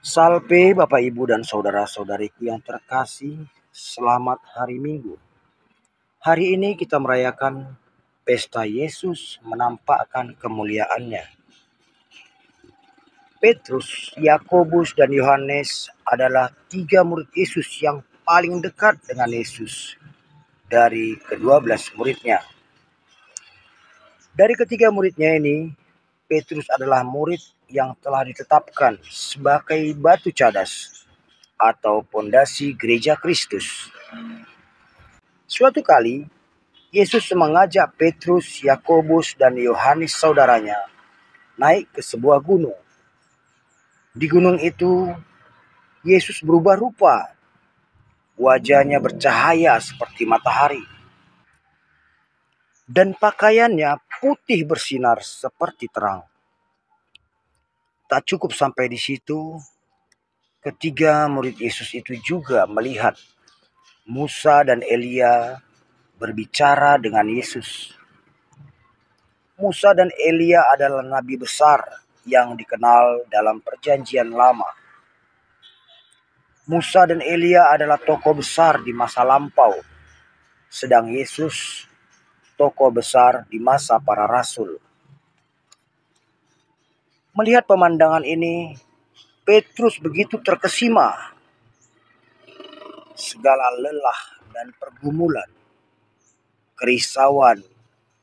Salve Bapak Ibu dan saudara-saudariku yang terkasih, selamat hari Minggu. Hari ini kita merayakan pesta Yesus menampakkan kemuliaannya. Petrus, Yakobus, dan Yohanes adalah 3 murid Yesus yang paling dekat dengan Yesus dari ke-12 muridnya. Dari ketiga muridnya ini, Petrus adalah murid yang telah ditetapkan sebagai batu cadas atau pondasi gereja Kristus. Suatu kali, Yesus mengajak Petrus, Yakobus, dan Yohanes saudaranya naik ke sebuah gunung. Di gunung itu, Yesus berubah rupa. Wajahnya bercahaya seperti matahari. Dan pakaiannya putih bersinar seperti terang. Tak cukup sampai di situ, ketiga murid Yesus itu juga melihat Musa dan Elia berbicara dengan Yesus. Musa dan Elia adalah nabi besar yang dikenal dalam perjanjian lama. Musa dan Elia adalah tokoh besar di masa lampau, sedang Yesus tokoh besar di masa para rasul. Melihat pemandangan ini, Petrus begitu terkesima. Segala lelah dan pergumulan, kerisauan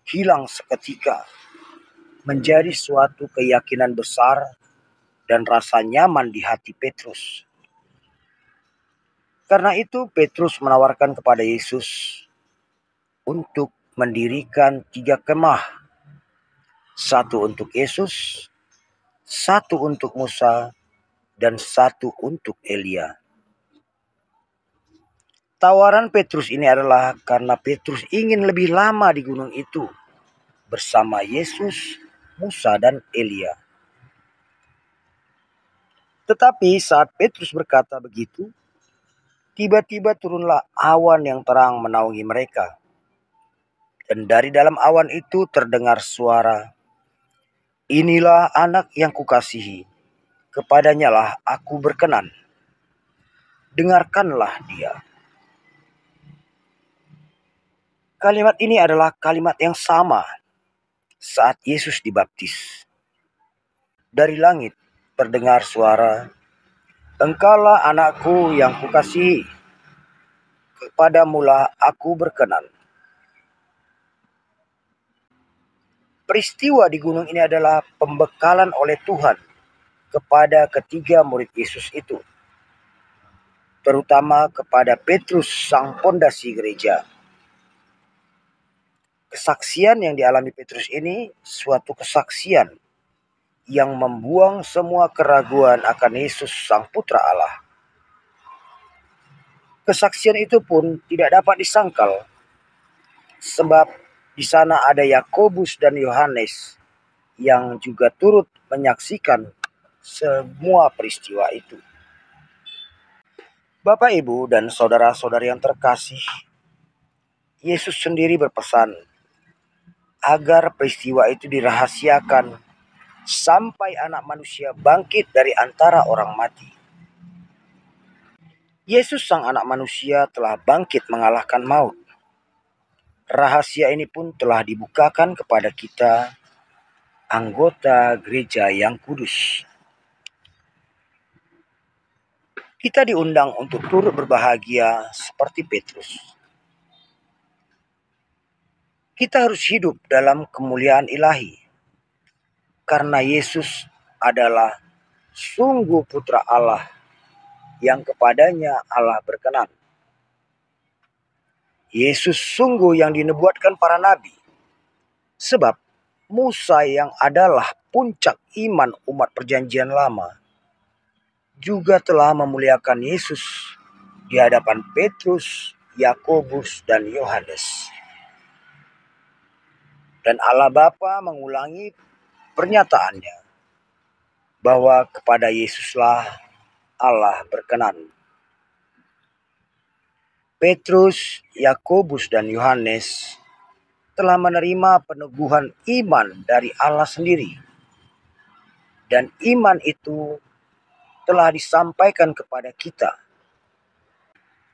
hilang seketika, menjadi suatu keyakinan besar dan rasa nyaman di hati Petrus. Karena itu Petrus menawarkan kepada Yesus untuk mendirikan 3 kemah. 1 untuk Yesus, 1 untuk Musa, dan 1 untuk Elia. Tawaran Petrus ini adalah karena Petrus ingin lebih lama di gunung itu bersama Yesus, Musa, dan Elia. Tetapi saat Petrus berkata begitu, tiba-tiba turunlah awan yang terang menaungi mereka. Dan dari dalam awan itu terdengar suara, "Inilah anak yang kukasihi, kepadanya lah aku berkenan. Dengarkanlah dia." Kalimat ini adalah kalimat yang sama saat Yesus dibaptis. Dari langit terdengar suara, "Engkaulah anakku yang kukasihi, kepadamulah aku berkenan." Peristiwa di gunung ini adalah pembekalan oleh Tuhan kepada ketiga murid Yesus itu, terutama kepada Petrus sang pondasi gereja. Kesaksian yang dialami Petrus ini suatu kesaksian yang membuang semua keraguan akan Yesus sang Putra Allah. Kesaksian itu pun tidak dapat disangkal, sebab di sana ada Yakobus dan Yohanes yang juga turut menyaksikan semua peristiwa itu. Bapak, Ibu, dan saudara-saudari yang terkasih, Yesus sendiri berpesan agar peristiwa itu dirahasiakan sampai anak manusia bangkit dari antara orang mati. Yesus sang anak manusia telah bangkit mengalahkan maut. Rahasia ini pun telah dibukakan kepada kita, anggota gereja yang kudus. Kita diundang untuk turut berbahagia seperti Petrus. Kita harus hidup dalam kemuliaan ilahi, karena Yesus adalah sungguh Putra Allah yang kepadanya Allah berkenan. Yesus sungguh yang dinubuatkan para nabi, sebab Musa yang adalah puncak iman umat perjanjian lama juga telah memuliakan Yesus di hadapan Petrus, Yakobus, dan Yohanes. Dan Allah Bapa mengulangi pernyataannya bahwa kepada Yesuslah Allah berkenan. Petrus, Yakobus, dan Yohanes telah menerima peneguhan iman dari Allah sendiri. Dan iman itu telah disampaikan kepada kita,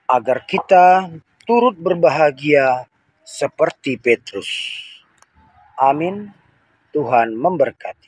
agar kita turut berbahagia seperti Petrus. Amin. Tuhan memberkati.